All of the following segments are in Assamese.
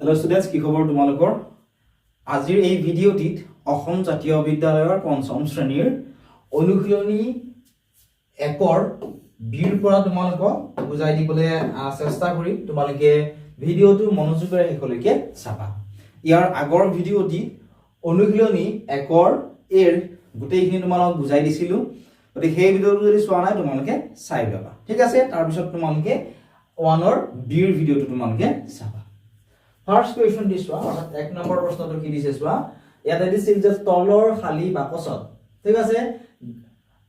Hello students, কি খবৰ তোমালোকৰ? আজিৰ এই ভিডিঅ'টিত অসম জাতীয় বিদ্যালয়ৰ পঞ্চম শ্ৰেণীৰ অনুশীলনী 1ৰ বিৰ পৰা তোমালোকক বুজাই দিবলৈ চেষ্টা কৰি তোমালোকে ভিডিঅ'টো মনোযোগেৰে শেষলৈকে চাবা। ইয়াৰ আগৰ ভিডিঅ'টিত অনুশীলনী 1ৰ এৰ গোটেইখিনি তোমালোকক বুজাই দিছিলো। গতিকে সেই ভিডিঅ'টো যদি চোৱা নাই তোমালোকে চাই ল'বা। ঠিক আছে, তাৰ পিছত তোমালোকে 1ৰ বিৰ ভিডিঅ'টো তোমালোকে চাবা। First question this one, এক নম্বৰ প্ৰশ্নটো কি দিছে চোৱা। ইয়াতে দিছিল যে তলৰ খালী বাকচত, ঠিক আছে,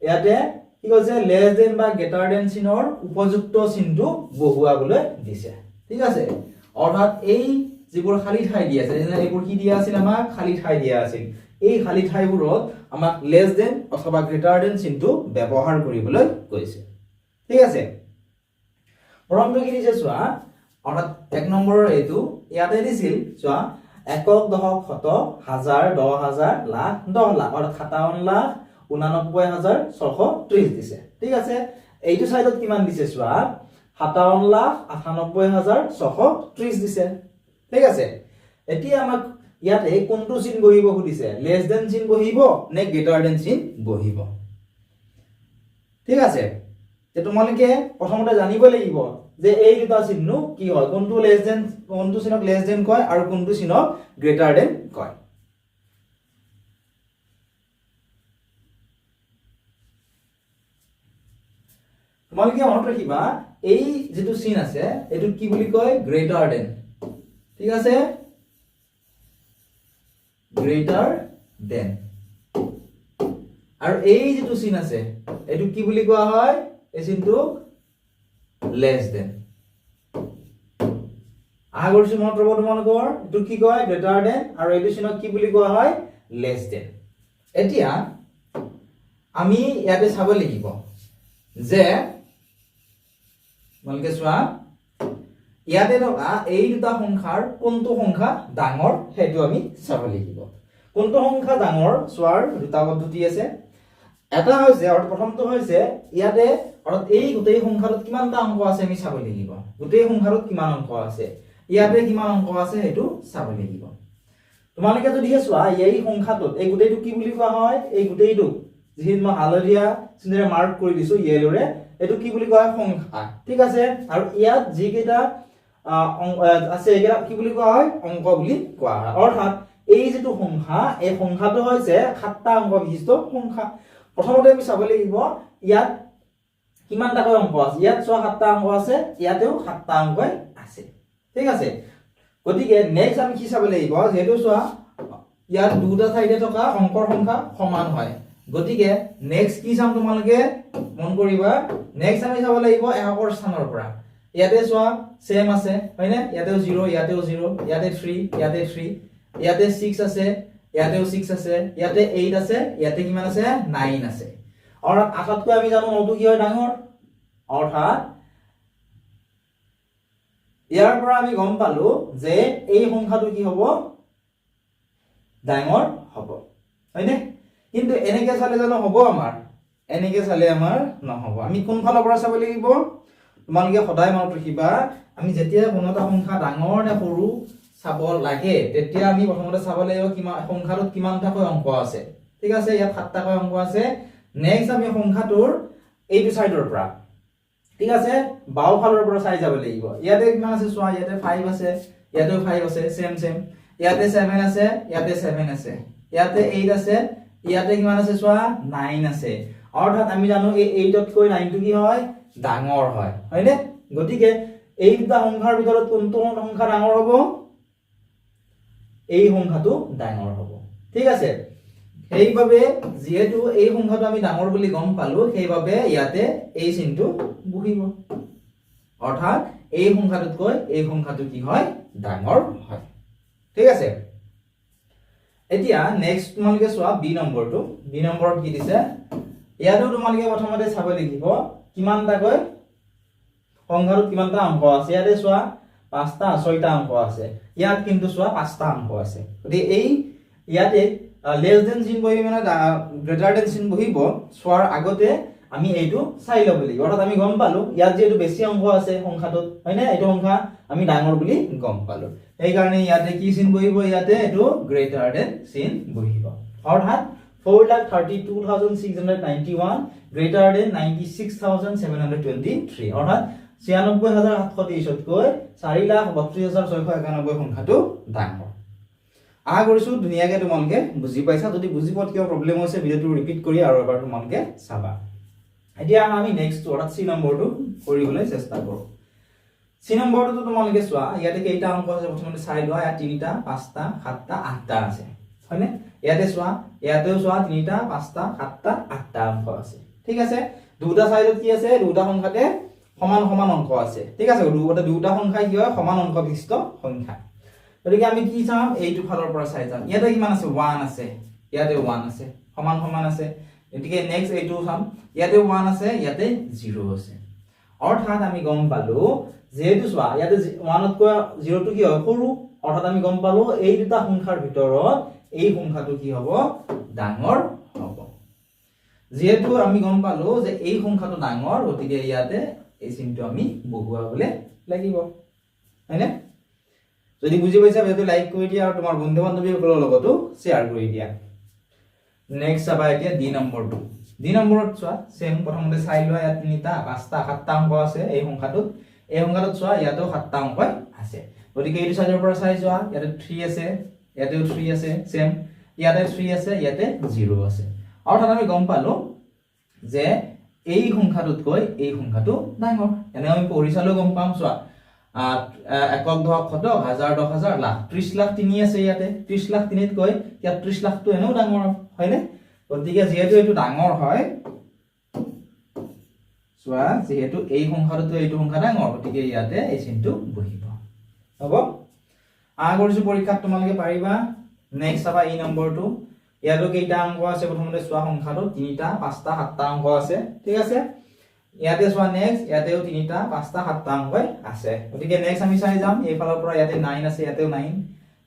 ইয়াতে কি কৈছে লেছ দেন বা গ্ৰেটাৰ দেন চিনৰ উপযুক্ত চিনটো বহুৱাবলৈ দিছে। ঠিক আছে, অৰ্থাৎ এই যিবোৰ খালী ঠাই দিয়া আছে, এইবোৰ কি দিয়া আছিল, আমাক খালী ঠাই দিয়া আছিল। এই খালী ঠাইবোৰত আমাক লেছ দেন অথবা গ্ৰেটাৰ দেন চিনটো ব্যৱহাৰ কৰিবলৈ কৈছে। ঠিক আছে, প্ৰথমটো কি দিছে চোৱা, অৰ্থাৎ এক নম্বৰৰ এইটো ইয়াতে দিছিল চোৱা, একক, দশক, শতক, হাজাৰ, 10,000, লাখ, 10 লাখ, অৰ্থাৎ 57,89,630 দিছে। ঠিক আছে, এইটো সাইডত কিমান দিছে চোৱা, 57,98,630 দিছে। ঠিক আছে, এতিয়া আমাক ইয়াতে কোনটো চিন বহিব সুধিছে, লেছ দেন চিন বহিব নে গ্ৰেটাৰ দেন চিন বহিব। ঠিক আছে, তোমালোকে প্ৰথমতে জানিব লাগিব যে এই দুটা চিহ্ন কি হয়, কোনটো লেছ দেন, কোনটো চিনক লেছ দেন কয় আৰু কোনটো চিনক গ্ৰেটাৰ দেন কয়। তোমালোকে মনত ৰাখিবা, এই যেটো চিন আছে এটো কি বুলি কয়, গ্ৰেটাৰ দেন। ঠিক আছে, গ্ৰেটাৰ দেন। আৰু এই যেটো চিন আছে এটো কি বুলি কোৱা হয়, এই চিনটো লেছ দেন। আগৰ চিন মনত ৰব তোমালোকৰ, এটো কি কয়, গ্ৰেটাৰ দেন, আৰু এইটো চিনক কি বুলি কোৱা হয়, লেছ দেন। এতিয়া আমি ইয়াতে চাব লাগিব যে তোমালোকে চোৱা, ইয়াতে থকা এই দুটা সংখ্যাৰ কোনটো সংখ্যা ডাঙৰ সেইটো আমি চাব লাগিব। কোনটো সংখ্যা ডাঙৰ চোৱাৰ দুটা পদ্ধতি আছে। এটা হৈছে, অৰ্থাৎ প্ৰথমটো হৈছে ইয়াতে, অৰ্থাৎ এই গোটেই সংখ্যাটোত কিমানটা অংক আছে আমি চাব লাগিব। গোটেই সংখ্যাটোত কিমান অংক আছে, ইয়াতে কিমান অংক আছে সেইটো চাব লাগিব। তোমালোকে যদি চোৱা, এই সংখ্যাটোত এই গোটেইটো কি বুলি কোৱা হয়, এই গোটেইটো যিটো মই হালধীয়া চিনেৰে মাৰ্ক কৰি দিছো ইয়েলোৰে, এইটো কি বুলি কোৱা হয়, সংখ্যা। ঠিক আছে, আৰু ইয়াত যিকেইটা আছে এইকেইটা কি বুলি কোৱা হয়, অংক বুলি কোৱা হয়। অৰ্থাৎ এই যেটো সংখ্যা, এই সংখ্যাটো হৈছে 7টা অংক বিশিষ্ট সংখ্যা। প্ৰথমতে আমি চাব লাগিব ইয়াত কিমানটাকৈ অংক আছে। ইয়াত চোৱা 7টা অংক আছে, ইয়াতেও 7টা অংকই আছে। ঠিক আছে, গতিকে নেক্সট আমি কি চাব লাগিব, যেহেতু চোৱা ইয়াত দুটা ঠাইতে থকা অংকৰ সংখ্যা সমান হয়, গতিকে নেক্সট কি চাম তোমালোকে মন কৰিবা, নেক্সট আমি চাব লাগিব এককৰ স্থানৰ পৰা। ইয়াতে চোৱা সেম আছে হয়নে, ইয়াতেও 0, ইয়াতেও 0, ইয়াতে 3, ইয়াতে 3, ইয়াতে 6 আছে, ইয়াতেও 6 আছে, ইয়াতে 8 আছে, ইয়াতে কিমান আছে, 9 আছে। অৰ্থাৎ আটাতকৈ আমি জানো 9টো কি হয়, ডাঙৰ। অৰ্থাৎ ইয়াৰ পৰা আমি গম পালো যে এই সংখ্যাটো কি হ'ব, ডাঙৰ হ'ব, হয়নে। কিন্তু এনেকে চালে জানো হ'ব আমাৰ, এনেকে চালে আমাৰ নহ'ব। আমি কোন ফালৰ পৰা চাব লাগিব, তোমালোকে সদায় মনত ৰাখিবা, আমি যেতিয়া কোনো এটা সংখ্যা ডাঙৰ নে সৰু চাব লাগে, তেতিয়া আমি প্ৰথমতে চাব লাগিব কিমান সংখ্যাটোত কিমানটাকৈ অংক আছে। ঠিক আছে, ইয়াত 7টাকৈ অংক আছে। নেক্সট আমি সংখ্যাটোৰ এইটো সাইডৰ পৰা, ঠিক আছে, বাও ফালৰ পৰা চাই যাব লাগিব। ইয়াতে কিমান আছে চোৱা, ইয়াতে 5 আছে, ইয়াতেও 5 আছে, সেম সেম, ইয়াতে 7 আছে, ইয়াতে 7 আছে, ইয়াতে 8 আছে, ইয়াতে কিমান আছে চোৱা, 9 আছে। অৰ্থাৎ আমি জানো এই 8তকৈ 9টো কি হয়, ডাঙৰ হয়, হয়নে। গতিকে এই দুটা সংখ্যাৰ ভিতৰত কোনটো সংখ্যা ডাঙৰ হ'ব, এই সংখ্যাটো ডাঙৰ হ'ব। ঠিক আছে, সেইভাবে যেহেতু এই সংখ্যাটো আমি ডাঙৰ বুলি গম পালো, সেইভাবে ইয়াতে এই চিনটো বহিব। অৰ্থাৎ এই সংখ্যাটোতকৈ এই সংখ্যাটো কি হয়, ডাঙৰ হয়। ঠিক আছে, এতিয়া নেক্সট তোমালোকে চোৱা বি নম্বৰটো। বি নম্বৰত কি দিছে, ইয়াতো তোমালোকে প্ৰথমতে চাব লাগিব কিমানটাকৈ সংখ্যাটোত কিমানটা অংক আছে। ইয়াতে চোৱা 5টা 6টা অংক আছে, ইয়াত কিন্তু চোৱা 5টা অংক আছে। গতিকে এই ইয়াতে লেছ দেন চিন বহিব মানে গ্ৰেটাৰ দেন চিন বহিব, চোৱাৰ আগতে আমি এইটো চাই ল'ব লাগিব অৰ্থাৎ আমি গম পালো ইয়াত যেটো বেছি অংক আছে সংখ্যাটোত হয়নে এইটো সংখ্যা আমি ডাঙৰ বুলি গম পালো এই কাৰণে ইয়াতে কি চিন বহিব ইয়াতে এইটো গ্ৰেটাৰ দেন চিন বহিব অৰ্থাৎ 4,32,691 greater than 96,723 অৰ্থাৎ 96,723 তকৈ 4,32,691 সংখ্যাটো ডাঙৰ আশা কৰিছো ধুনীয়াকৈ তোমালোকে বুজি পাইছা যদি বুজি পোৱাত কিবা প্ৰবলেম হৈছে ভিডিওটো ৰিপিট কৰি আৰু এবাৰ তোমালোকে চাবা এতিয়া আমি নেক্সট অৰ্থাৎ সি নম্বৰটো কৰিবলৈ চেষ্টা কৰো সি নম্বৰটো তোমালোকে চোৱা ইয়াতে কেইটা অংক আছে প্ৰথমতে চাই লোৱা ইয়াত 3টা 5টা 7টা 8টা আছে হয়নে ইয়াতে চোৱা ইয়াতেও চোৱা 3টা 5টা 7টা 8টা অংক আছে ঠিক আছে দুটা সাইডত কি আছে দুটা সংখ্যাতে সমান সমান অংক আছে ঠিক আছে দুটা সংখ্যা কি হয় সমান অংক বিশিষ্ট সংখ্যা গতিকে আমি কি চাম এইটো ফালৰ পৰা চাই যাম ইয়াতে কিমান আছে 1 আছে ইয়াতে 1 আছে সমান সমান আছে গতিকে নেক্সট এইটো চাম ইয়াতে 1 আছে ইয়াতে 0 আছে অৰ্থাৎ আমি গম পালো যেহেতু চোৱা ইয়াতে 1 তকৈ 0 টো কি হয় সৰু অৰ্থাৎ আমি গম পালো এই দুটা সংখ্যাৰ ভিতৰত এই সংখ্যাটো কি হ'ব ডাঙৰ হ'ব যেহেতু আমি গম পালো যে এই সংখ্যাটো ডাঙৰ গতিকে ইয়াতে এই চিনটো আমি বহুৱাবলে লাগিব হয়নে যদি বুজি পাইছা ভিডিওটো লাইক কৰি দিয়া আৰু তোমাৰ বন্ধু বান্ধৱীসকলৰ লগতো শেয়াৰ কৰি দিয়া নেক্সট আবা এতিয়া ডি নম্বৰটো ডি নম্বৰত চোৱা সেম প্ৰথমতে চাই লোৱা ইয়াত 3টা 5টা 7টা অংক আছে এই সংখ্যাটোত চোৱা ইয়াতেও 7টা অংক আছে গতিকে এইটো সাইডৰ পৰা চাই যোৱা ইয়াতে 3 আছে ইয়াতেও 3 আছে সেম ইয়াতে 3 আছে ইয়াতে 0 আছে অৰ্থাৎ আমি গম পালো যে এই সংখ্যাটোতকৈ এই সংখ্যাটো ডাঙৰ এনে আমি পঢ়ি চালেও গম পাম চোৱা একক দশক শতক হাজাৰ দহ হাজাৰ লাখ 30 লাখ 3 আছে ইয়াতে 30 লাখ 3 তকৈ ইয়াত 30 লাখটো এনেও ডাঙৰ হয়নে গতিকে যেহেতু এইটো ডাঙৰ হয় চোৱা যেহেতু এই সংখ্যাটো এইটো সংখ্যা ডাঙৰ গতিকে ইয়াতে এই চিনটো বহিব হ'ব আগৰজু পৰীক্ষাত তোমালোকে পাৰিবা নেক্সট আবা এই নম্বৰটো ইয়াতো কেইটা অংক আছে প্ৰথমতে চোৱা সংখ্যাটো 3টা 5টা 7টা অংক আছে ঠিক আছে ইয়াতে চোৱা নেক্সট ইয়াতেও 3টা 5টা 7টা অংক আছে গতিকে নেক্সট আমি চাই যাম এই ফালৰ পৰা ইয়াতে 9 আছে ইয়াতেও 9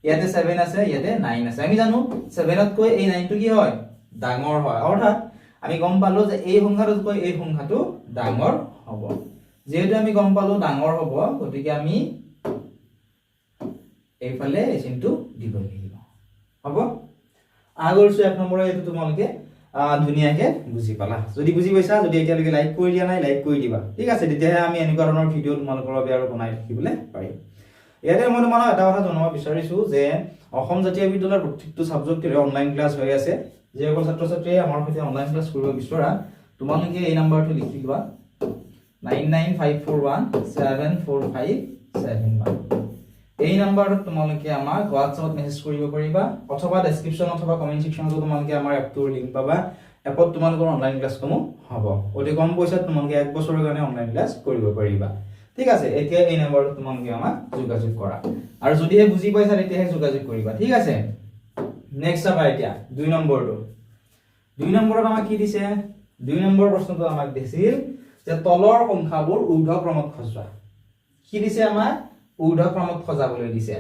ইয়াতে 7 আছে ইয়াতে 9 আছে আমি জানো 7 তকৈ এই 9 টো কি হয় ডাঙৰ হয় অৰ্থাৎ আমি গম পালো যে এই সংখ্যাটোতকৈ এই সংখ্যাটো ডাঙৰ হ'ব যেহেতু আমি গম পালো ডাঙৰ হ'ব গতিকে আমি এইফালে এই চিনটো দিব লাগিব হ'ব আগৰটো এক নম্বৰ এইটো তোমালোকে ধুনীয়াকে বুজি পালা যদি বুজি পাইছা যদি এতিয়ালৈকে লাইক কৰি দিয়া নাই লাইক কৰি দিবা ঠিক আছে তেতিয়াহে আমি এনেকুৱা ধৰণৰ ভিডিও তোমালোকৰ বাবে আৰু বনাই থাকিবলৈ পাৰিম ইয়াতে মই তোমাক এটা কথা জনাব বিচাৰিছো যে অসম জাতীয় বিদ্যালয়ৰ প্ৰত্যেকটো সাবজেক্টৰে অনলাইন ক্লাছ হৈ আছে যে ছাত্ৰ ছাত্ৰীয়ে আমাৰ সৈতে অনলাইন ক্লাছ কৰিব বিচৰা তোমালোকে এই নম্বৰটো লিখি লোৱা 9954174571 এই নম্বৰটো তোমালোকে আমাক WhatsApp মেছেজ কৰিব পাৰিবা অথবা ডেসক্ৰিপচন অথবা কমেন্ট সেকশনত তোমালোকে আমাৰ এপটোৰ লিংক পাবা এপত তোমালোকৰ অনলাইন ক্লাছসমূহ হ'ব অতি কম পইচাত তোমালোকে এক বছৰৰ কাৰণে অনলাইন ক্লাছ কৰিব পাৰিবা ঠিক আছে এতিয়া এই নম্বৰটো তোমালোকে আমাক যোগাযোগ কৰা আৰু যদিহে বুজি পাইছা তেতিয়াহে যোগাযোগ কৰিবা ঠিক আছে নেক্সট আবা এতিয়া 2 নম্বৰটো 2 নম্বৰত আমাক কি দিছে 2 নম্বৰ প্ৰশ্নটো আমাক দিছিল যে তলৰ সংখ্যাবোৰ ঊৰ্ধ্বক্ৰমত সজোৱা কি দিছে আমাক ঊৰ্ধ্বক্ৰমত সজাবলৈ দিছে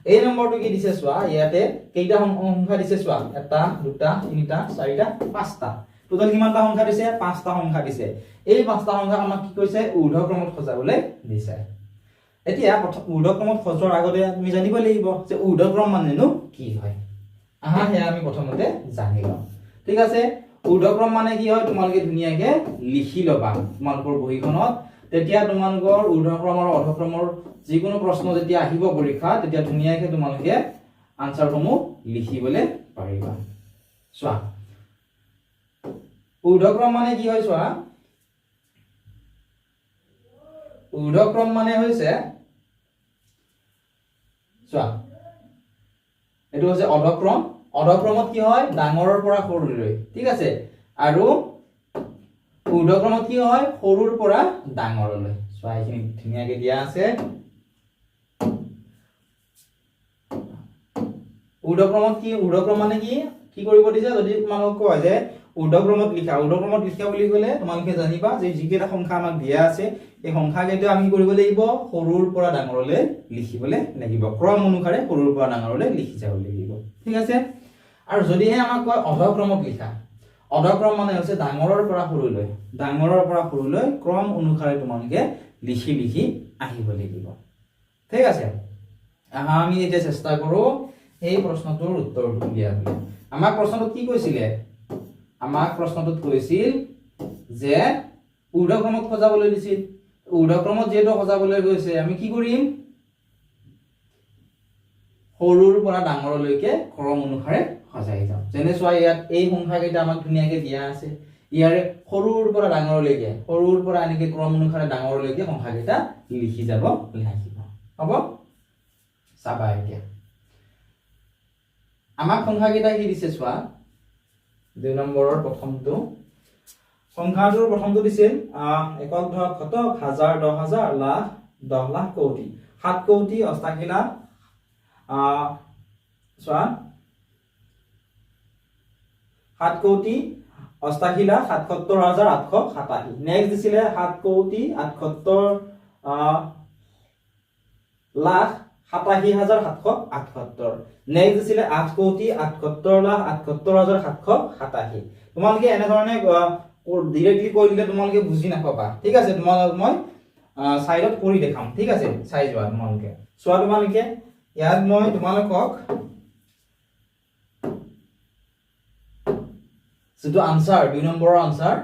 এই নম্বৰটো কি দিছে চোৱা ইয়াতে কেইটা সংখ্যা দিছে চোৱা এটা দুটা তিনিটা চাৰিটা পাঁচটা টোটাল কিমানটা সংখ্যা দিছে পাঁচটা সংখ্যা দিছে এই পাঁচটা সংখ্যা আমাক কি কৈছে ঊৰ্ধ্বক্ৰমত সজাবলৈ দিছে এতিয়া ঊৰ্ধ্বক্ৰমত সজোৱাৰ আগতে আমি জানিব লাগিব যে ঊৰ্ধ্বক্ৰম মানেনো কি হয় আহা হে আমি প্ৰথমতে জানি লওঁ ঠিক আছে ঊৰ্ধ্বক্ৰম মানে কি হয় তোমালোকে ধুনীয়াকে লিখি লবা তোমালোকৰ বহিখনত তেতিয়া তোমালোকৰ ঊৰ্ধ্বক্ৰম আৰু অধক্ৰমৰ যিকোনো প্ৰশ্ন যেতিয়া আহিব পৰীক্ষা তেতিয়া ধুনীয়াকে তোমালোকে আনসাৰসমূহ লিখিবলৈ পাৰিবা চোৱা ঊৰ্ধ্বক্ৰম মানে কি হয় চোৱা ঊৰ্ধ্বক্ৰম মানে হৈছে চোৱা এটো হৈছে অধক্ৰম অধক্ৰমত কি হয় ডাঙৰৰ পৰা সৰুলৈ ঠিক আছে আৰু ঊৰ্ধ্বক্ৰমত কি হয় সৰুৰ পৰা ডাঙৰলৈ চোৱা এইখিনি ধুনীয়াকে দিয়া আছে ঊৰ্ধ্বক্ৰমত কি ঊৰ্ধ্বক্ৰম মানে কি কৰিব দিছে যদি তোমালোকক কয় যে ঊৰ্ধ্বক্ৰমত লিখা বুলি ক'লে তোমালোকে জানিবা যে যিকেইটা সংখ্যা আমাক দিয়া আছে এই সংখ্যাকেইটা আমি কৰিব লাগিব সৰুৰ পৰা ডাঙৰলৈ লিখিবলৈ লাগিব ক্ৰম অনুসাৰে সৰুৰ পৰা ডাঙৰলৈ লিখি যাব লাগিব ঠিক আছে আৰু যদিহে আমাক কয় অধক্ৰমত লিখা অৰ্ধক্ৰম মানে হৈছে ডাঙৰৰ পৰা সৰুলৈ ক্ৰম অনুসাৰে তোমালোকে লিখি লিখি আহিব লাগিব ঠিক আছে আমি এতিয়া চেষ্টা কৰো এই প্ৰশ্নটোৰ উত্তৰটো উলিয়াবলৈ আমাক প্ৰশ্নটোত কি কৈছিলে আমাক প্ৰশ্নটোত কৈছিল যে ঊৰ্ধ্বক্ৰমত সজাবলৈ দিছিল ঊৰ্ধ্বক্ৰমত যেটো সজাবলৈ গৈছে আমি কি কৰিম সৰুৰ পৰা ডাঙৰলৈকে ক্ৰম অনুসাৰে সজাই যাম যেনে চোৱা ইয়াত এই সংখ্যা কেইটা আমাক ধুনিয়াকে দিয়া আছে ইয়াৰে সৰুৰ পৰা ডাঙৰলৈকে সৰুৰ পৰা এনেকে ক্ৰম অনুসাৰে ডাঙৰলৈকে সংখ্যা কেইটা লিখি যাব লাগিব হ'ব চাবা এতিয়া আমাক সংখ্যা কেইটা কি দিছে চোৱা 2 নম্বৰৰ প্ৰথমটো সংখ্যাটোৰ প্ৰথমটো দিছিল একক ধৰক কত হাজাৰ 10000 লাখ 10 লাখ কোটি 7 কোটি 88 লাখ চোৱা 7 কোটি 88 লাখ 77887 নেক্সট দিছিলে 7 কোটি 78 লাখ 87778 নেক্সট দিছিলে 8 কোটি 78 লাখ 78787 তোমালোকে এনে ধৰণে ডাইৰেক্টলি কৈ দিলে তোমালোকে বুজি নাপাবা ঠিক আছে তোমালোক মই সাইডত কৰি দেখাম ঠিক আছে চাই যোৱা তোমালোকে চোৱা তোমালোকে ইয়াত মই তোমালোকক যেটো আনসাৰ 2 নম্বৰৰ আনসাৰ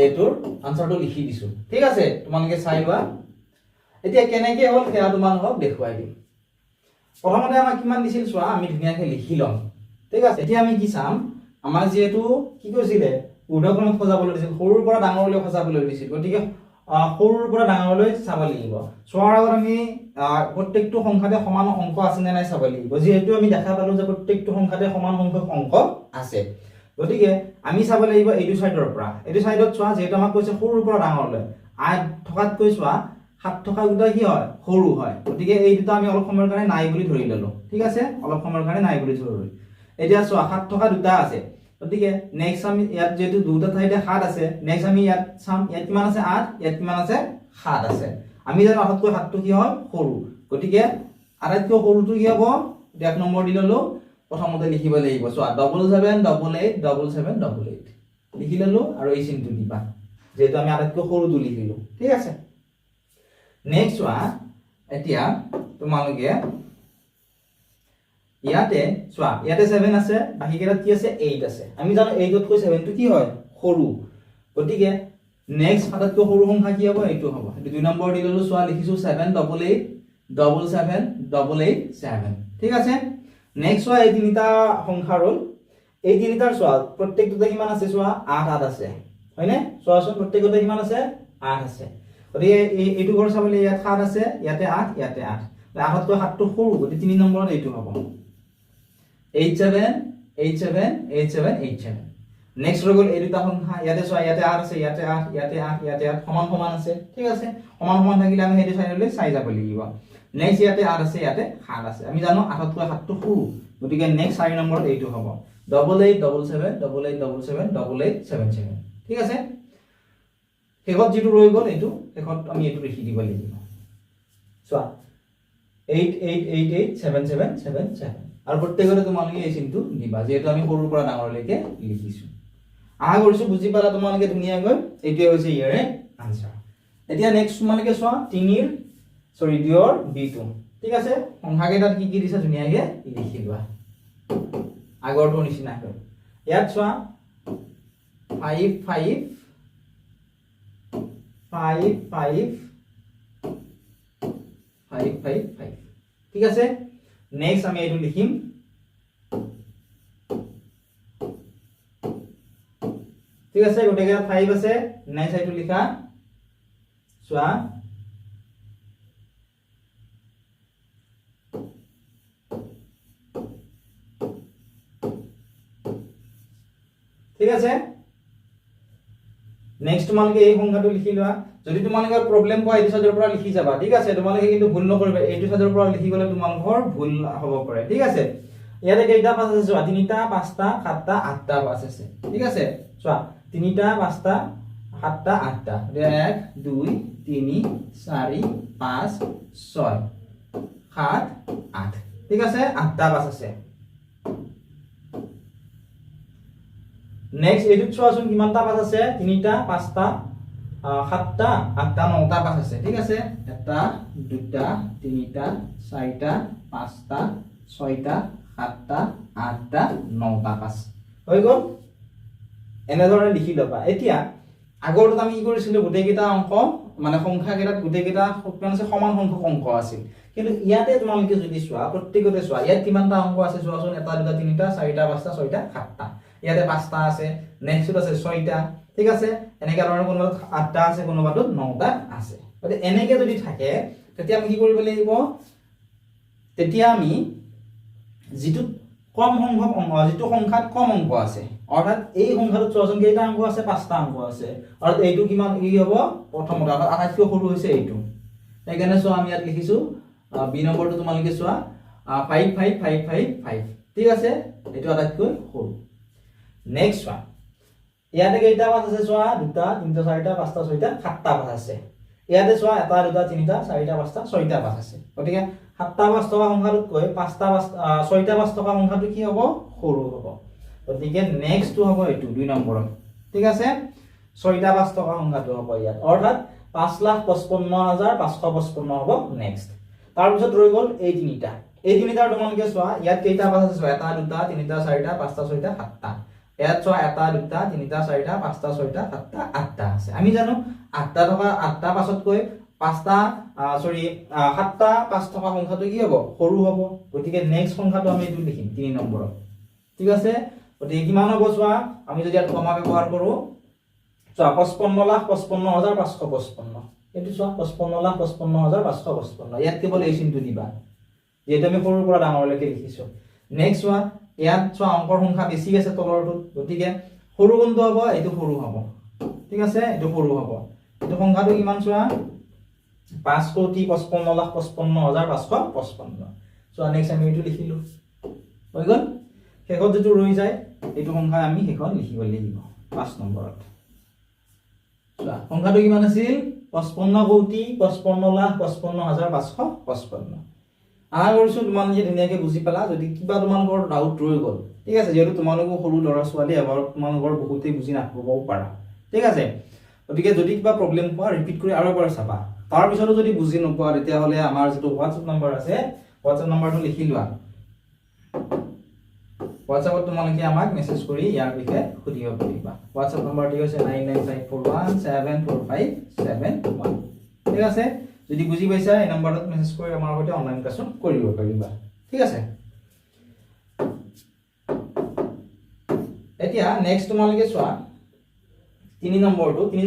এটোৰ আনসাৰটো লিখি দিছো ঠিক আছে তোমালোকে চাই লোৱা এতিয়া কেনেকে হল সেয়া তোমালোকক দেখুৱাই দিম প্ৰথমতে আমাক কিমান দিছিল চোৱা আমি ধুনিয়াকে লিখি লম ঠিক আছে এতিয়া আমি কি চাম আমাক যেটো কি কৈছিলে ঊৰ্ধ্বক্ৰমত সজাবলৈ দিছিল সৰুৰ পৰা ডাঙৰলৈ সজাবলৈ দিছিল গতিকে সৰুৰ পৰা ডাঙৰলৈ চাব লাগিব চোৱাৰ আগত আমি প্ৰত্যেকটো সংখ্যাতে সমান অংক আছে নে নাই চাব লাগিব যেহেতু আমি দেখা পালো যে প্ৰত্যেকটো সংখ্যাতে সমান সংখ্যক অংক আছে গতিকে আমি চাব লাগিব এইটো সাইডৰ পৰা এইটো সাইডত চোৱা যেহেতু আমাক কৈছে সৰুৰ পৰা ডাঙৰলৈ 8 থকাত কৈ চোৱা 7 থকা দুটা কি হয় সৰু হয় গতিকে এই দুটা আমি অলপ সময়ৰ কাৰণে নাই বুলি ধৰি ললো ঠিক আছে অলপ সময়ৰ কাৰণে নাই বুলি ধৰিলো এতিয়া চোৱা 7 থকা দুটা আছে গতিকে নেক্সট আমি ইয়াত যেটো দুটা ঠাইতে 7 আছে নেক্সট আমি ইয়াত চাম ইয়াত কিমান আছে 8 ইয়াত কিমান আছে 7 আছে আমি জানো 8 কৈ 7 টো কি হয় সৰু গতিকে আটাইতকৈ সৰুটো কি হ'ব এক নম্বৰ দি ললো প্ৰথমতে লিখিব লাগিব চোৱা 77887788 লিখি ললো আৰু এই চিনটো দিবা যেটো আমি আটাইতকৈ সৰুটো লিখিলো ঠিক আছে নেক্সট চোৱা এতিয়া তোমালোকে ইয়াতে চোৱা ইয়াতে 7 আছে বাকি কেইটাত কি আছে 8 আছে আমি জানো 8 তকৈ 7 টো কি হয় সৰু গতিকে নেক্সট আটাইতকৈ সৰু সংখ্যা কি হ'ব এইটো হ'ব এটো 2 নম্বৰ দি ললো চোৱা লিখিছো 7888778887 ঠিক আছে নেক্সট চোৱা এই তিনিটা সংখ্যা ৰল এই তিনিটাৰ চোৱা প্ৰত্যেকটোতে কিমান আছে চোৱা 8 8 আছে হয়নে চোৱাচোন প্ৰত্যেকটোতে কিমান আছে 8 আছে গতিকে এইটো ঘৰ চাবলৈ ইয়াত 7 আছে ইয়াতে 8 ইয়াতে 8 8 তকৈ 7 টো সৰু গতিকে 3 নম্বৰত এইটো হ'ব 87878787 নেক্সট ৰগল এই দুটা সংখ্যা ইয়াতে চোৱা ইয়াতে 8 আছে ইয়াতে 8 ইয়াতে 8 ইয়াতে 8 সমান সমান আছে ঠিক আছে সমান সমান থাকিলে আমি হেতু চাইলৈ চাই যাব লাগিব নেক্সট ইয়াতে 8 আছে ইয়াতে 7 আছে আমি জানো 8 তকৈ 7 টো সৰু গতিকে নেক্সট 4 নম্বৰত এইটো হ'ব 887788778877 ঠিক আছে হেগত যেটো ৰৈ গল এইটো হেগত আমি এইটো লিখি দিব লাগিব চোৱা 88887777 আৰু প্ৰত্যেকৰে তোমালোকে এই চিনটো দিবা যেটো আমি সৰুৰ পৰা ডাঙৰলৈকে লিখিছো আহা কৰিছো বুজি পালা তোমালোকে ধুনিয়াকৈ এইটোৱে হৈছে ইয়াৰে আনসাৰ এতিয়া নেক্সট তোমালোকে চোৱা 3 2ৰ b2 ঠিক আছে সংখ্যা কেইটাত কি কি দিছে ধুনিয়াকৈ লিখি লোৱা আগৰটো নিচিনা হয় ইয়াত চোৱা 5555555 ঠিক আছে নেক্সট আমি এইটো লিখিম ঠিক আছে গোটেই 5 আছে নেক্সট এইটো লিখা চোৱা ঠিক আছে নেক্সট তোমালোকে এই সংখ্যাটো লিখি লোৱা যদি তোমালোকৰ প্ৰবলেম পোৱা এইটো সাজৰ পৰা লিখি যাবা ঠিক আছে তোমালোকে কিন্তু ভুল নকৰিবা এইটো সাজৰ পৰা লিখি গলে তোমালোকৰ ভুল হ'ব পাৰে ঠিক আছে ইয়াতে কেইটা পাঁচ আছে চোৱা 3টা 5টা 7টা 8টা পাঁচ আছে ঠিক আছে চোৱা 3টা 5টা 7টা 8টা 1 2 3 4 5 6 7 8 ঠিক আছে 8টা পাঁচ আছে নেক্সট এইটোত চোৱাচোন কিমানটা পাঁচ আছে 3টা 5টা 7টা 8টা 9টা পাঁচ আছে ঠিক আছে 1 2 3টা 4টা 5টা 6টা 7টা 8টা 9টা পাঁচ হৈ গ'ল এনেদৰে লিখি লবা এতিয়া আগৰটোত আমি কি কৰিছিলো গোটেইকেইটা অংক মানে সংখ্যা কেইটাত গোটেইকেইটা সমান সংখ্যক অংক আছিল কিন্তু ইয়াতে তোমালোকে যদি চোৱা প্ৰত্যেকতে চোৱা ইয়াত কিমানটা অংক আছে চোৱাচোন 1 2 3টা 4টা 5টা 6টা 7টা ইয়াতে 5টা আছে নেক্সটত আছে 6টা ঠিক আছে এনেকা ধৰণৰ কোনোবাত 8টা আছে কোনোবাত 9টা আছে গতিকে এনেকে যদি থাকে তেতিয়া আমি কি কৰিব লাগিব তেতিয়া আমি যিটো কম সংখ্যক অংক যিটো সংখ্যাত কম অংক আছে অৰ্থাৎ এই সংখ্যাটোত চোৱাচোন কেইটা অংক আছে 5টা অংক আছে অৰ্থাৎ এইটো কিমান কি হ'ব প্ৰথমতে আটাইতকৈ সৰু হৈছে এইটো সেইকাৰণে চোৱা আমি ইয়াত লিখিছো বি নম্বৰটো তোমালোকে চোৱা 5 5 5 5 5 ঠিক আছে এইটো আটাইতকৈ সৰু নেক্সট ওয়ান ইয়াতে কেইটা পাঁচ আছে চোৱা 2 3 4টা 5টা 6টা 7টা পাঁচ আছে ইয়াতে চোৱা 1 2 3টা 4টা 5টা 6টা পাঁচ আছে গতিকে 7টা 5 থকা সংখ্যাটোতকৈ 5টা 6টা 5 থকা সংখ্যাটো কি হ'ব সৰু হ'ব গতিকে নেক্সটটো হ'ব এইটো 2 নম্বৰত ঠিক আছে 6টা 5 থকা সংখ্যাটো হ'ব ইয়াত অৰ্থাৎ 5,55,555 হ'ব নেক্সট তাৰ পিছত ৰৈ গ'ল এই তিনিটাৰ তোমালোকে চোৱা ইয়াত কেইটা পাঁচ আছে 1 2 3টা 4টা 5টা 6টা 7টা ইয়াত চোৱা 1 2 3টা 4টা 5টা 6টা 7টা 8টা আছে আমি জানো 8টা থকা 8টা পাছতকৈ 5টা 7টা 5 থকা সংখ্যাটো কি হ'ব সৰু হ'ব গতিকে নেক্সট সংখ্যাটো আমি এইটো লিখিম 3 নম্বৰত ঠিক আছে গতিকে কিমান হ'ব চোৱা আমি যদি ইয়াত কমা ব্যৱহাৰ কৰো চোৱা 55,55,555 এইটো চোৱা 55,55,555 ইয়াত কেৱল এই চিনটো দিবা যেটো আমি সৰুৰ পৰা ডাঙৰলৈকে লিখিছো নেক্সট ওয়ান ইয়াত চোৱা অংকৰ সংখ্যা বেছি আছে তলৰটোত গতিকে সৰু কোনটো হ'ব এইটো সৰু হ'ব ঠিক আছে এইটো সৰু হ'ব এইটো সংখ্যাটো কিমান চোৱা 5,55,55,555 চোৱা নেক্সট আমি এইটো লিখিলো হৈ গ'ল শেষত যেটো ৰৈ যায় এইটো সংখ্যা আমি শেষত লিখিব লাগিব 5 নম্বৰত চোৱা সংখ্যাটো কিমান আছিল 55,55,555,555 আশা কৰিছো তোমালোকে ধুনীয়াকৈ বুজি পালা যদি কিবা তোমালোকৰ ডাউট ৰৈ গ'ল ঠিক আছে যেহেতু তোমালোকো সৰু ল'ৰা ছোৱালী এবাৰ তোমালোকৰ বহুতেই বুজি নাপাবও পাৰা ঠিক আছে গতিকে যদি কিবা প্ৰবলেম পোৱা ৰিপিট কৰি আৰু এবাৰ চাবা তাৰ পিছতো যদি বুজি নোপোৱা তেতিয়া হলে আমাৰ যেটো WhatsApp নম্বৰ আছে WhatsApp নম্বৰটো লিখি লোৱা WhatsAppত তোমালোকে আমাক মেছেজ কৰি ইয়াৰ বিষয়ে সুধিব পাৰিবা WhatsApp নম্বৰটো হৈছে 9954174571 ঠিক আছে যদি বুজি পাইছা এই নম্বৰত মেছেজ কৰি আমাৰ সৈতে অনলাইন ক্লাছ কৰিব পাৰিবা ঠিক আছে এতিয়া নেক্সট তোমালোকে চোৱা 3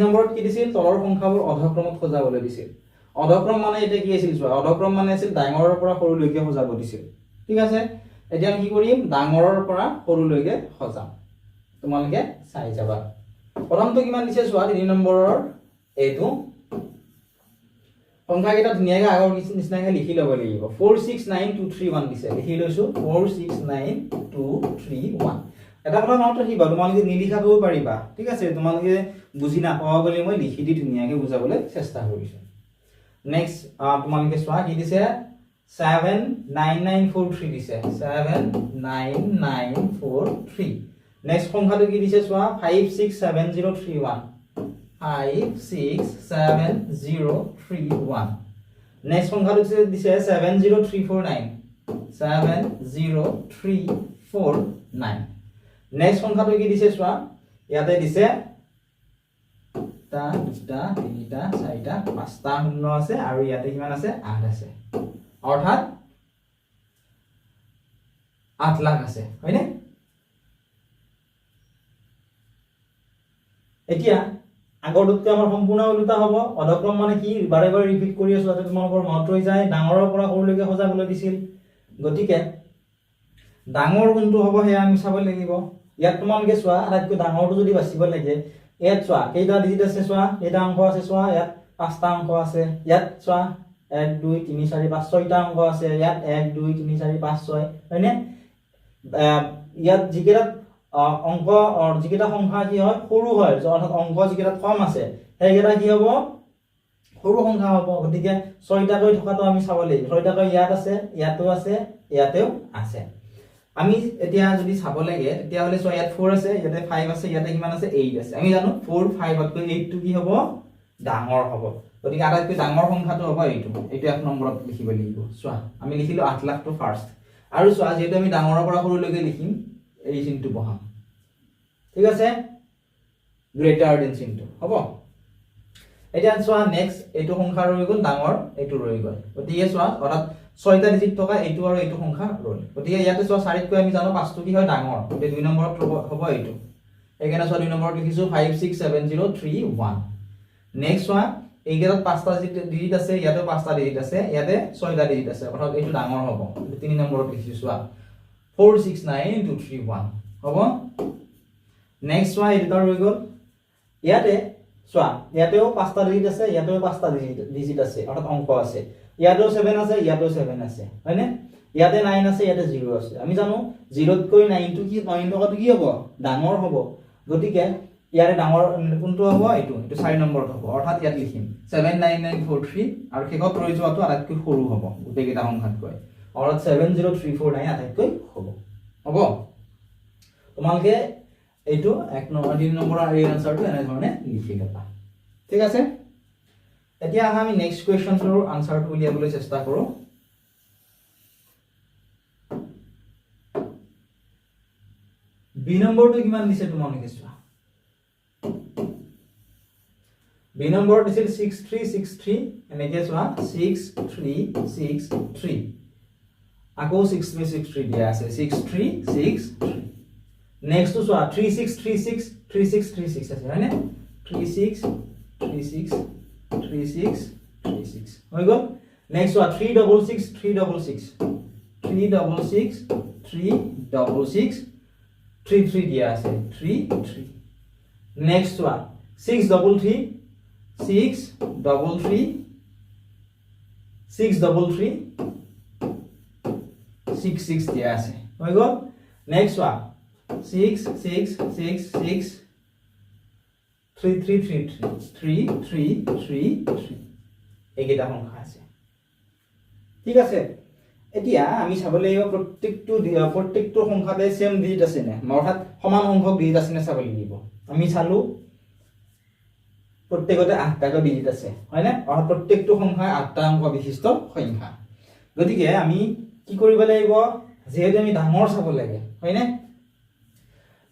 নম্বৰত কি দিছিল তলৰ সংখ্যাবোৰ অধক্ৰমত সজাবলৈ দিছিল অধক্ৰম মানে এটা কি আছিল চোৱা অধক্ৰম মানে আছিল ডাঙৰৰ পৰা সৰুলৈকে সজাব দিছিল ঠিক আছে এতিয়া আমি কি কৰিম ডাঙৰৰ পৰা সৰুলৈকে সজাম তোমালোকে চাই যাবা প্ৰথমটো কিমান দিছে চোৱা 3 নম্বৰৰ এইটো সংখ্যা কেইটা ধুনীয়াকৈ আগৰ নিচিনাকৈ লিখি ল'ব লাগিব 469231 দিছে লিখি লৈছো 469231 এটা কথা মনত ৰাখিবা তোমালোকে নিলিখাবও পাৰিবা ঠিক আছে তোমালোকে বুজি নাপাবা বুলি মই লিখি দি ধুনীয়াকৈ বুজাবলৈ চেষ্টা কৰিছো নেক্সট তোমালোকে চোৱা কি দিছে 79943 দিছে 79943 নেক্সট সংখ্যাটো কি দিছে চোৱা 567031 56701 নেক্সট সংখ্যাটো দিছে 70349 70349 নেক্সট সংখ্যাটো কি দিছে চোৱা ইয়াতে দিছে 1 2 3 4 5টা শূন্য আছে আৰু ইয়াতে কিমান আছে 8 আছে অৰ্থাৎ 8 লাখ আছে হয়নে এতিয়া আগৰটোতকৈ আমাৰ সম্পূৰ্ণ উল্টা হ'ব অধক্ৰম মানে কি বাৰে বাৰে ৰিপিট কৰি আছো যাতে তোমালোকৰ মনত ৰৈ যায় ডাঙৰৰ পৰা সৰুলৈকে সজাবলৈ দিছিল গতিকে ডাঙৰ কোনটো হ'ব হেয়া আমি চাব লাগিব ইয়াত তোমালোকে চোৱা আটাইতকৈ ডাঙৰটো যদি বাছিব লাগে ইয়াত চোৱা কেইটা ডিজিট আছে চোৱা কেইটা অংক আছে চোৱা ইয়াত 5টা অংক আছে ইয়াত চোৱা 1 2 3 4 5 6টা অংক আছে ইয়াত 1 2 3 4 5 6 হয়নে ইয়াত যিকেইটা অংক যিকেইটা সংখ্যা কি হয় সৰু হয় অৰ্থাৎ অংক যিকেইটা কম আছে সেইকেইটা কি হ'ব সৰু সংখ্যা হ'ব গতিকে 6টাকৈ থকাটো আমি চাব লাগিব 6টাকৈ ইয়াত আছে ইয়াতেও আছে ইয়াতেও আছে আমি এতিয়া যদি চাব লাগে তেতিয়াহ'লে চোৱা ইয়াত 4 আছে, ইয়াতে 5 আছে, ইয়াতে কিমান আছে 8 আছে। আমি জানো 4 5 তকৈ 8 টো কি হ'ব ডাঙৰ হ'ব, গতিকে আটাইতকৈ ডাঙৰ সংখ্যাটো হ'ব এইটো 1 নম্বৰত লিখিব লাগিব। চোৱা আমি লিখিলো 8 লাখ টো ফাৰ্ষ্ট, আৰু চোৱা যেহেতু আমি ডাঙৰৰ পৰা সৰুলৈকে লিখিম এই চিনটো বহাম, ঠিক আছে, গ্ৰেটাৰ দেন চিনটো হ'ব। এতিয়া চোৱা নেক্সট এইটো সংখ্যা ৰৈ গ'ল ডাঙৰ, এইটো ৰৈ গ'ল, গতিকে চোৱা অৰ্থাৎ 6টা ডিজিট থকা এইটো আৰু এইটো সংখ্যা ৰ'ল, গতিকে ইয়াতে চোৱা 4তকৈ আমি জানো 5টো কি হয় ডাঙৰ, গতিকে 2 নম্বৰত হ'ব এইটো, সেইকাৰণে চোৱা 2 নম্বৰত লিখিছো 5 6 7 0 3 1। নেক্সট চোৱা এইকেইটাত 5টা ডিজিট আছে, ইয়াতে 5টা ডিজিট আছে, ইয়াতে 6টা ডিজিট আছে, অৰ্থাৎ এইটো ডাঙৰ হ'ব, 3 নম্বৰত লিখিছো চোৱা 4 6 9 2 3 1 হ'ব। নেক্সট চোৱা এই দুটা ৰৈ গ'ল, ইয়াতে চোৱা ইয়াতেও 5টা ডিজিট আছে, ইয়াতেও 5টা ডিজিট আছে, অৰ্থাৎ অংক আছে, ইয়াতেও 7 আছে, ইয়াতেও 7 আছে, হয়নে, ইয়াতে 9 আছে, ইয়াতে 0 আছে। আমি জানো 0তকৈ 9টো কি 9 টকাটো কি হ'ব ডাঙৰ হ'ব, গতিকে ইয়াৰে ডাঙৰ কোনটো হ'ব এইটো 4 নম্বৰত হ'ব, অৰ্থাৎ ইয়াত লিখিম 79943 আৰু শেষত ৰৈ যোৱাটো আটাইতকৈ সৰু হ'ব গোটেইকেইটা সংখ্যাতকৈ, অৰ্থাৎ 70349 আটাইতকৈ হ'ব। তোমালোকে এইটো 3 নম্বৰৰ এই আনসাৰটো এনে ধৰণে লিখি ল'বা, ঠিক আছে। এতিয়া আমি নেক্সট কোৱেশ্চনটোৰ আনসাৰটো উলিয়াবলৈ চেষ্টা কৰোঁ। বি নম্বৰটো কিমান দিছে তোমালোকে চোৱা, বি নম্বৰ দিছিল 6363, এনেকে চোৱা 6363, আকৌ 6363 দিয়া আছে 6363। নেক্সট তো চোৱা 3636 আছে হয়নে, 3636 হৈ গ'ল। নেক্সট চোৱা 366 33 দিয়া আছে 33। নেক্সট চোৱা 633 66 দিয়া আছে, হৈ গ'ল। নেক্সট চোৱা 6666 3333 এইকেইটা সংখ্যা আছে, ঠিক আছে। এতিয়া আমি চাব লাগিব প্ৰত্যেকটো সংখ্যাতে সেম ডিজিট আছে নে, অৰ্থাৎ সমান সংখ্যক ডিজিট আছে নে চাব লাগিব। আমি চালো প্ৰত্যেকতে 8টা ডিজিট আছে হয়নে, অৰ্থাৎ প্ৰত্যেকটো সংখ্যাই 8টা অংক বিশিষ্ট সংখ্যা, গতিকে আমি কি কৰিব লাগিব, যেহেতু আমি ডাঙৰ চাব লাগে হয়নে,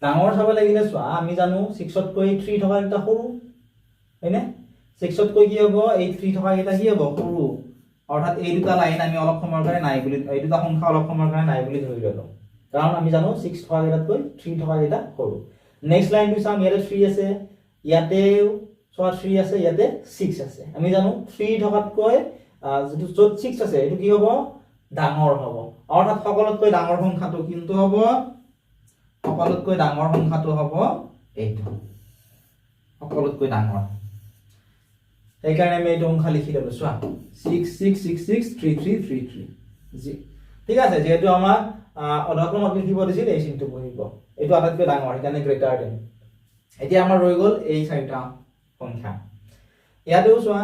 ডাঙৰ চাব লাগিলে চোৱা আমি জানো 6তকৈ 3 থকা এটা সৰু হয়নে, 6তকৈ কি হ'ব এই 3 থকা এটা কি হ'ব সৰু, অৰ্থাৎ এই দুটা লাইন আমি অলপ সময়ৰ কাৰণে নাই বুলি, এই দুটা সংখ্যা অলপ সময়ৰ কাৰণে নাই বুলি ধৰি ললো, কাৰণ আমি জানো 6 থকা এটাতকৈ 3 থকা এটা সৰু। নেক্সট লাইনটো চাম, ইয়াতে 3 আছে, ইয়াতেও চোৱা 3 আছে, ইয়াতে 6 আছে। আমি জানো 3 থকাতকৈ যেটো য'ত 6 আছে এটো কি হ'ব ডাঙৰ হ'ব, অৰ্থাৎ সকলোতকৈ ডাঙৰ সংখ্যাটো কিন্তু হ'ব, সকলোতকৈ ডাঙৰ সংখ্যাটো হ'ব এইটো, সকলোতকৈ ডাঙৰ, সেইকাৰণে আমি এইটো সংখ্যা লিখি ল'লো চোৱা 66663333 ঠিক আছে। যেহেতু আমাক অধক্ৰমত লিখিব দিছিল এই চিনটো বহিব, এইটো আটাইতকৈ ডাঙৰ, সেইকাৰণে গ্ৰেটাৰ দেন। এতিয়া আমাৰ ৰৈ গ'ল এই 4টা সংখ্যা, ইয়াতেও চোৱা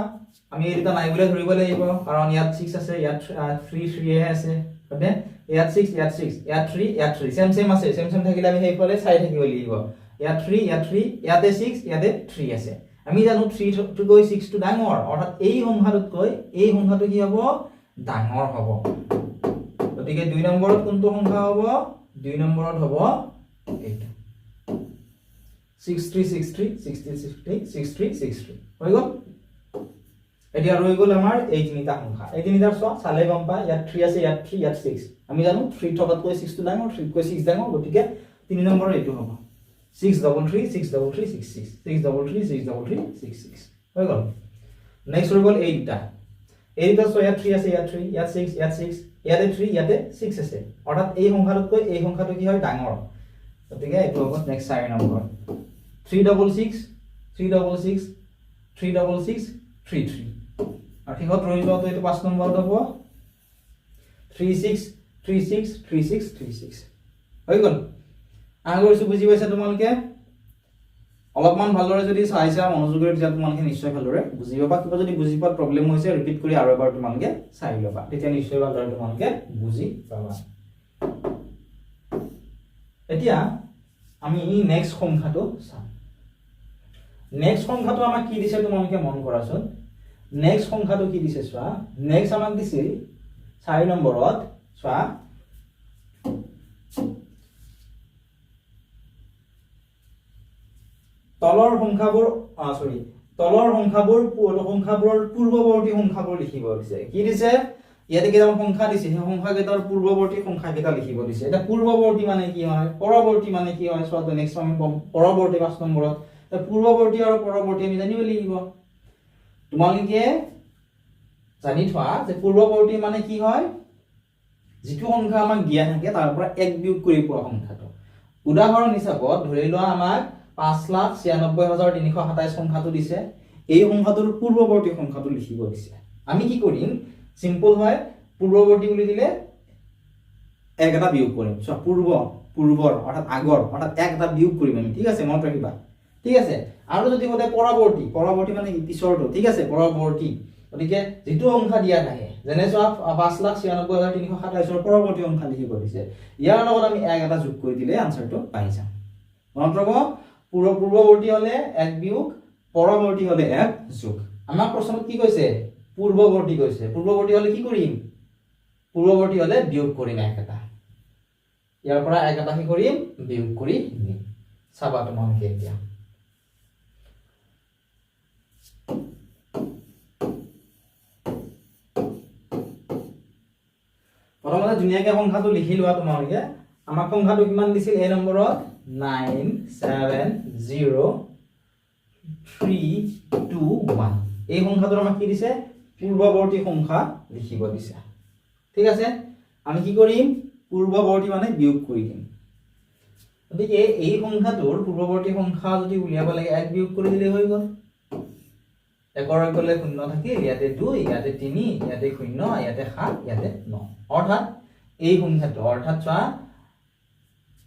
আমি এই দুটা নাই বুলি ধৰিব লাগিব, কাৰণ ইয়াত 6 আছে, ইয়াত 3 আছে হয়নে, ইয়াত 6 ইয়াত 6 ইয়াত 3 ইয়াত 3 সেম আছে, সেম থাকিলে আমি সেইফালে চাই থাকিব লাগিব, ইয়াত 3 ইয়াতে 6 ইয়াতে 3 আছে। আমি জানো 3 তকৈ 6 টো ডাঙৰ, অৰ্থাৎ এই সংখ্যাটোতকৈ এই সংখ্যাটো কি হ'ব ডাঙৰ হ'ব, গতিকে 2 নম্বৰত কোনটো সংখ্যা হ'ব, 2 নম্বৰত হ'ব এইটো 6363 হৈ গ'ল। এতিয়া ৰৈ গ'ল আমাৰ এই তিনিটা সংখ্যা, এই তিনিটাৰ চোৱা চালে গম পায়, ইয়াত 3 আছে, ইয়াত 3 ইয়াত 6, আমি জানো 3 থকাতকৈ 6 টো ডাঙৰ, 3 তকৈ 6 ডাঙৰ, গতিকে 3 নম্বৰ এইটো হ'ব 633 হৈ গ'ল। নেক্সট ৰৈ গ'ল এই দুটা চোৱা, ইয়াত 3 আছে, ইয়াত 3 ইয়াত 6 ইয়াত 6, ইয়াতে 3 ইয়াতে 6 আছে, অৰ্থাৎ এই সংখ্যাটোতকৈ এই সংখ্যাটো কি হয় ডাঙৰ, গতিকে এইটো হ'ব নেক্সট 4 নম্বৰ 366 আৰু শেষত ৰৈ যোৱাটো এইটো 5 নম্বৰত হ'ব 36 হৈ গ'ল। আশা কৰিছো বুজি পাইছা তোমালোকে, অলপমান ভালদৰে যদি চাইছা মনোযোগেৰে তেতিয়া তোমালোকে নিশ্চয় ভালদৰে বুজি পাবা, কিবা যদি বুজি পোৱাত প্ৰব্লেম হৈছে ৰিপিট কৰি আৰু এবাৰ তোমালোকে চাই ল'বা, তেতিয়া নিশ্চয় ভালদৰে তোমালোকে বুজি পাবা। এতিয়া আমি এই নেক্সট সংখ্যাটো চাম নেক্সট সংখ্যাটো আমাক কি দিছে তোমালোকে মন কৰাচোন নেক্সট সংখ্যাটো কি দিছে চোৱা নেক্সট আমাক দিছিল 4 নম্বৰত চোৱা তলৰ সংখ্যাবোৰ তলৰ সংখ্যাবোৰৰ পূৰ্বৱৰ্তী সংখ্যাবোৰ লিখিব দিছে কি দিছে ইয়াতে কেইটামান সংখ্যা দিছে সেই সংখ্যাকেইটাৰ পূৰ্বৱৰ্তী সংখ্যাকেইটা লিখিব দিছে এটা পূৰ্বৱৰ্তী মানে কি হয় পৰৱৰ্তী মানে কি হয় চোৱা নেক্সট আমি পৰৱৰ্তী 5 নম্বৰত পূৰ্বৱৰ্তী আৰু পৰৱৰ্তী আমি জানিব লাগিব তোমালোকে জানি থোৱা যে পূৰ্বৱৰ্তী মানে কি হয় যিটো সংখ্যা আমাক দিয়া থাকে তাৰ পৰা এক বিয়োগ কৰি পোৱা সংখ্যাটো উদাহৰণ হিচাপত ধৰি লোৱা আমাক 5,96,327 সংখ্যাটো দিছে এই সংখ্যাটোৰ পূৰ্বৱৰ্তী সংখ্যাটো লিখিব দিছে আমি কি কৰিম সিম্পল হয় পূৰ্বৱৰ্তী বুলি দিলে এক এটা বিয়োগ কৰিম সো পূৰ্বৰ অৰ্থাৎ আগৰ অৰ্থাৎ এক এটা বিয়োগ কৰিম আমি ঠিক আছে মনত ৰাখিবা ঠিক আছে আৰু যদি হতে পৰৱৰ্তী মানে পিছৰটো ঠিক আছে পৰৱৰ্তী গতিকে যেটো সংখ্যা দিয়া থাকে যেনে চোৱা 5,96,327 ৰ পৰৱৰ্তী সংখ্যা লিখিব দিছে ইয়াৰ লগত আমি এক এটা যোগ কৰি দিলে আনসাৰটো পাই যাম মনত ৰাখবা পূৰ্বৱৰ্তী হলে এক বিয়োগ পৰৱৰ্তী হলে এক যোগ আমাৰ প্ৰশ্নত কি কৈছে পূৰ্বৱৰ্তী কৈছে পূৰ্বৱৰ্তী হলে কি কৰিম পূৰ্বৱৰ্তী হলে বিয়োগ কৰিম এক এটা ইয়াৰ পৰা এক এটা কি কৰিম বিয়োগ কৰি নিম চাবা তোমালোকে এতিয়া প্ৰথমতে ধুনিয়াকে সংখ্যাটো লিখি লোৱা তোমালোকে আমাক সংখ্যাটো কিমান দিছিল এই নম্বৰত 97032 এই সংখ্যাটোৰ আমাক কি দিছে পূৰ্বৱৰ্তী সংখ্যা লিখিব দিছে ঠিক আছে আমি কি কৰিম পূৰ্বৱৰ্তী মানে বিয়োগ কৰি দিম গতিকে এই সংখ্যাটোৰ পূৰ্বৱৰ্তী সংখ্যা যদি উলিয়াব লাগে এক বিয়োগ কৰি দিলে হৈ গ'ল একৰ গলে 0 থাকিল ইয়াতে 2 ইয়াতে 3 ইয়াতে 0 ইয়াতে 7 ইয়াতে 9 অৰ্থাৎ এই সংখ্যাটো অৰ্থাৎ চোৱা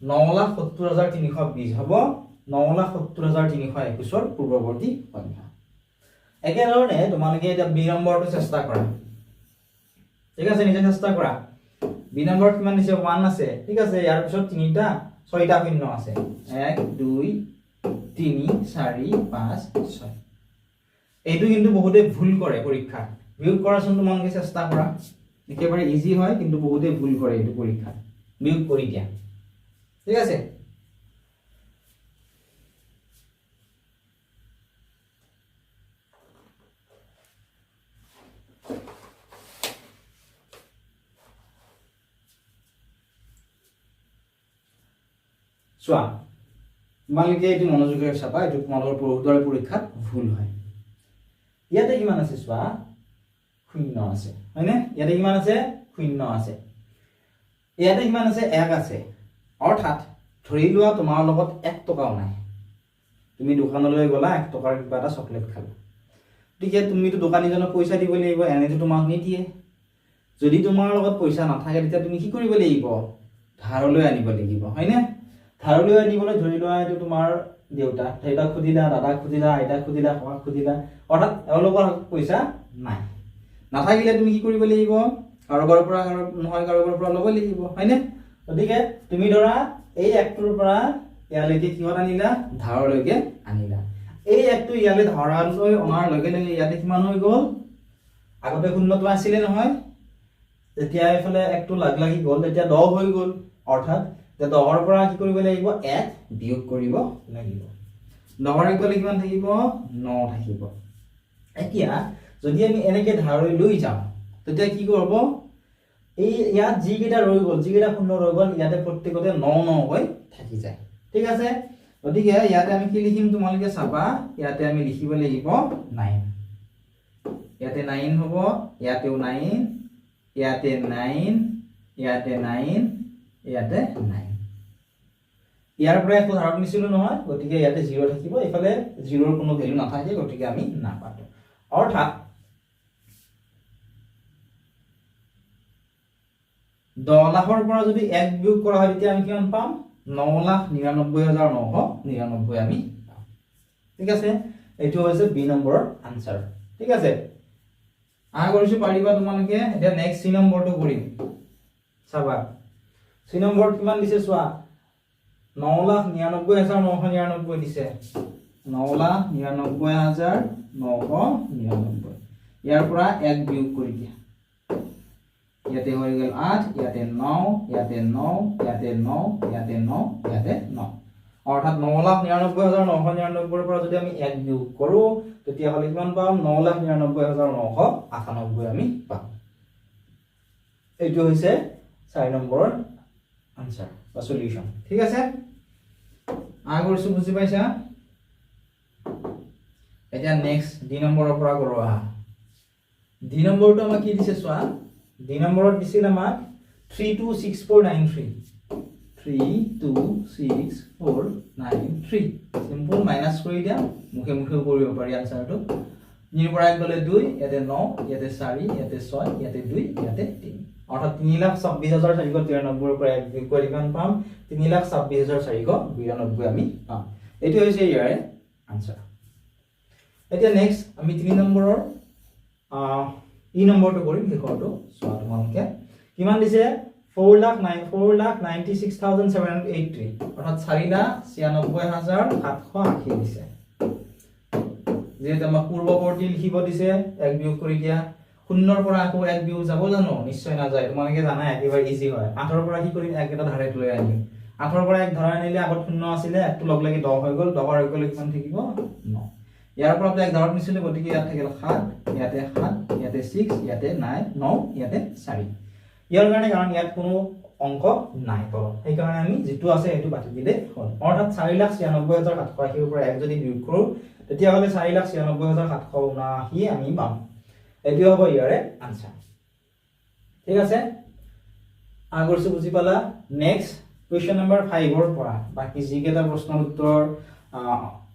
9,70,320 হ'ব 9,70,321 ৰ পূৰ্বৱৰ্তী সংখ্যা একেধৰণে তোমালোকে এটা বি নম্বৰটো চেষ্টা কৰা ঠিক আছে নিজে চেষ্টা কৰা বি নম্বৰত কিমান দিছে 1 আছে ঠিক আছে ইয়াৰ পিছত 3টা 6টা শূন্য আছে 1 2 3 4 5 6 এইটো কিন্তু বহুতে ভুল কৰে পৰীক্ষা বিয়োগ কৰাচোন তোমালোকে চেষ্টা কৰা একেবাৰে ইজি হয় কিন্তু বহুতে ভুল কৰে এইটো পৰীক্ষা বিয়োগ কৰি দিয়া ঠিক আছে চোৱা তোমালোকে এইটো মনোযোগেৰে চাবা এইটো তোমালোকৰ বহুতৰ পৰীক্ষাত ভুল হয় ইয়াতে কিমান আছে চোৱা 0 আছে হয়নে ইয়াতে কিমান আছে 0 আছে ইয়াতে কিমান আছে 1 আছে অৰ্থাৎ ধৰি লোৱা তোমাৰ লগত 1 টকাও নাই তুমি দোকানলৈ গলা 1 টকাৰ কিবা এটা চকলেট খালা গতিকে তুমিতো দোকানীজনক পইচা দিব লাগিব এনেটো তোমাক নিদিয়ে যদি তোমাৰ লগত পইচা নাথাকে তেতিয়া তুমি কি কৰিব লাগিব ধাৰলৈ আনিব লাগিব হয়নে ধাৰলৈ আনিবলৈ ধৰি লোৱা এইটো তোমাৰ দেউতাক খুদিলা দাদাক খুদিলা আইতাক খুদিলা ককাক খুদিলা অৰ্থাৎ এওঁলোকৰ পইচা নাই নাথাকিলে তুমি কি কৰিব লাগিব কাৰোবাৰ পৰা কাৰোবাৰ পৰা ল'ব লাগিব হয়নে গতিকে তুমি ধৰা এই একটোৰ পৰা ইয়ালৈকে কিহত আনিলা ধাৰলৈকে আনিলা এই একটো ইয়ালে ধাৰলৈ অনাৰ লগে লগে ইয়াতে কিমান হৈ গ'ল আগতে শূন্যটো আছিলে নহয় যেতিয়া এফালে একটো লাগি গ'ল তেতিয়া 10 হৈ গ'ল অৰ্থাৎ যে 10 ৰ পৰা কি কৰিব লাগিব 1 বিয়োগ কৰিব লাগিব 9 ৰ গলে কিমান থাকিব 9 থাকিব এতিয়া যদি আমি এনেকে ধাৰলৈ লৈ যাওঁ তেতিয়া কি কৰিব এই ইয়াত যি কেইটা ৰৈ গ'ল যি কেইটা শূন্য ৰৈ গ'ল ইয়াতে প্ৰত্যেকতে 9 হৈ থাকি যায় ঠিক আছে গতিকে ইয়াতে আমি কি লিখিম তোমালোকে চাবা ইয়াতে আমি লিখিব লাগিব 9 ইয়াতে 9 হ'ব ইয়াতেও 9 ইয়াতে 9 ইয়াতে 9 ইয়াতে 9 ইয়াৰ পৰা একো ধাৰক নিছিলো নহয় গতিকে ইয়াতে 0 থাকিব এফালে 0 ৰ কোনো ভ্যালু নাথাকে গতিকে আমি নাপাতো অৰ্থাৎ 10 লাখৰ পৰা যদি 1 বিয়োগ কৰা হয় তেতিয়া আমি কিমান পাম 9,99,999 আমি পাম ঠিক আছে এইটো হৈছে বি নম্বৰৰ আনসাৰ ঠিক আছে আশা কৰিছো পাৰিবা তোমালোকে এতিয়া নেক্সট সি নম্বৰটো কৰিম চাবা সি নম্বৰত কিমান দিছে চোৱা 9,99,999 দিছে 9,99,999 ইয়াৰ পৰা 1 বিয়োগ কৰি দিয়া ইয়াতে হৈ গেল 8 ইয়াতে 9 ইয়াতে 9 ইয়াতে 9 ইয়াতে 9 ইয়াতে 9 অৰ্থাৎ 9,99,999 পৰা যদি আমি 1 বিয়োগ কৰো তেতিয়া হলে কিমান পাম 9,99,998 আমি পাম এইটো হৈছে 4 নম্বৰৰ আনসাৰ বা সলিউশন ঠিক আছে আগৰসু বুজি পাইছা এটা নেক্সট ডি নম্বৰৰ পৰা কৰো আহা ডি নম্বৰটো আমাক কি দিছে চোৱা ডি নম্বৰত দিছিল আমাক 326493 326493 সিম্পল মাইনাস কৰি দিয়া মুখে মুখে কৰিব পাৰি আনসাৰটো নিৰ পৰা গলে 2 ইয়াতে 9 ইয়াতে 4 ইয়াতে 6 ইয়াতে 2 ইয়াতে 3 অৰ্থাৎ 3,26,493 পৰা এক বিয়োগ কৰি কিমান পাম 3,26,492 আমি পাম এটো হৈছে ইয়াৰে আনসাৰ এতিয়া নেক্সট আমি 3 নম্বৰৰ ই নম্বৰটো কৰিম হেকৰটো সোৱা তোমালোকে কিমান দিছে 4,96,783 অৰ্থাৎ 4,96,780 দিছে যেহেতু আমাক পূৰ্বৱৰ্তী লিখিব দিছে এক বিয়োগ কৰি দিয়া শূন্যৰ পৰা আকৌ এক বিয়োগ যাব জানো নিশ্চয় না যায় তোমালোকে জানা একেবাৰে ইজি হয় 8 ৰ পৰা কি কৰিম এক এটা ধাৰে লৈ আনিম 8 ৰ পৰা এক ধৰা আনিলে আগত শূন্য আছিল একটো লগ লাগি 10 হৈ গল 10 হৈ গলে কিমান থাকিব 9 ইয়াৰ পৰা এক ধাৰত নিছিলে গতিকে ইয়াত থাকিল 7 ইয়াতে 7 ইয়াতে 6 ইয়াতে 9 ইয়াতে 4 ইয়াৰ কাৰণে কাৰণ ইয়াত কোনো অংক নাই তল এই কাৰণে আমি যেটো আছে এটো বাকি দিলে হল অৰ্থাৎ 4,96,780 ৰ পৰা এক যদি বিয়োগ কৰো তেতিয়া হলে 4,96,779 আমি পাম এটো হ'ব ইয়াৰে আনসাৰ ঠিক আছে আগৰসু বুজি পালা নেক্সট কোৱেশ্চন নম্বৰ 5 ৰ পৰা বাকি যিকেটা প্ৰশ্নৰ উত্তৰ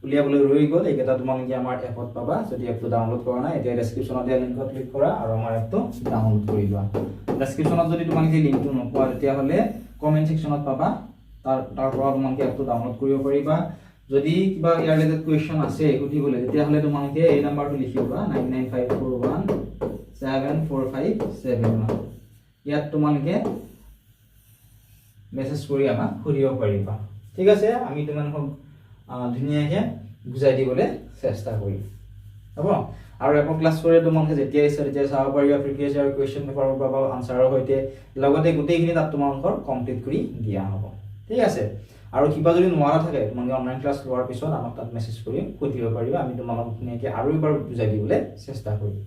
উলিয়াবলৈ ৰৈ গল এইকেটা তোমালোকে আমাৰ এপত পাবা যদি এপটো ডাউনলোড কৰা নাই এতিয়া ডেসক্ৰিপচনত দিয়া লিংকত ক্লিক কৰা আৰু আমাৰ এপটো ডাউনলোড কৰি লোৱা ডেসক্ৰিপচনত যদি তোমালোকে লিংকটো নোপোৱা তেতিয়া হলে কমেন্ট সেকশনত পাবা তাৰ পৰা তোমালোকে এপটো ডাউনলোড কৰিব পাৰিবা যদি কিবা ইয়াৰ ৰিলেটেড কোৱেশ্চন আছে উঠিবলৈ তেতিয়া হলে তোমালোকে এই নম্বৰটো লিখিবা 9954174571 ইয়াত তোমালোকে মেছেজ কৰি আমাক সুধিব পাৰিবা ঠিক আছে আমি তোমালোকক ধুনিয়াকে বুজাই দিবলৈ চেষ্টা কৰিম হ'ব আৰু এপ ক্লাস কৰে তোমালোকে যেতিয়া ইচ্ছা তেতিয়া চাব পাৰিবা প্ৰিভিয়াস ইয়াৰ কোৱেশ্চন পেপাৰৰ পাবা আনসাৰৰ সৈতে লগতে গোটেইখিনি তাত তোমালোকৰ কমপ্লিট কৰি দিয়া হ'ব ঠিক আছে আৰু কিবা যদি নোৱাৰা থাকে তোমালোকে অনলাইন ক্লাস লোৱাৰ পিছত আমাক তাত মেছেজ কৰি সুধিব পাৰিবা আমি তোমালোকক ধুনিয়াকে আৰু এবাৰ বুজাই দিবলৈ চেষ্টা কৰিম